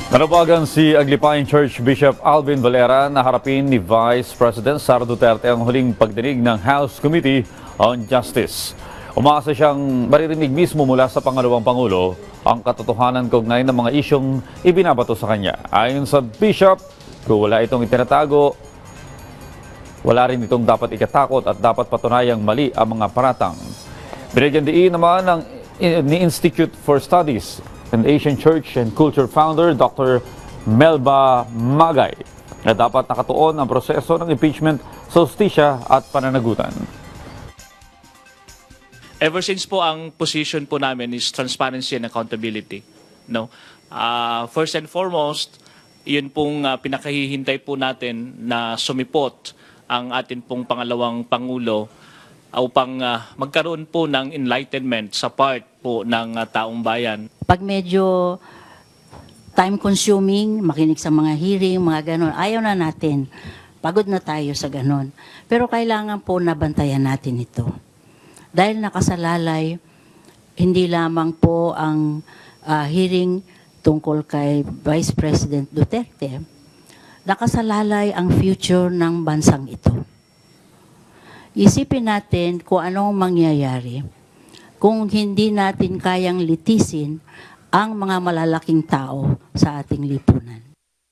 Nanawagan si Aglipayan Church Bishop Alvin Valera na harapin ni Vice President Sara Duterte ang huling pagdinig ng House Committee on Justice. Umaasa siyang maririnig mismo mula sa pangalawang Pangulo ang katotohanan kaugnay ng mga isyong ibinabato sa kanya. Ayon sa Bishop, kung wala itong itinatago, wala rin itong dapat ikatakot at dapat patunayang mali ang mga paratang. Binigyan diin naman ni Institute for Studies and Asian Church and Culture founder Dr. Melba Magay na dapat nakatuon ang proseso ng impeachment sa hustisya at pananagutan. Ever since po ang position po namin is transparency and accountability. No? First and foremost, yun pong pinakahihintay po natin na sumipot ang atin pong pangalawang Pangulo upang magkaroon po ng enlightenment sa part po ng taong bayan. Pag medyo time-consuming, makinig sa mga hearing, mga ganon, ayaw na natin. Pagod na tayo sa ganon. Pero kailangan po nabantayan natin ito. Dahil nakasalalay, hindi lamang po ang hearing tungkol kay Vice President Duterte, nakasalalay ang future ng bansang ito. Isipin natin kung anong mangyayari kung hindi natin kayang litisin ang mga malalaking tao sa ating lipunan.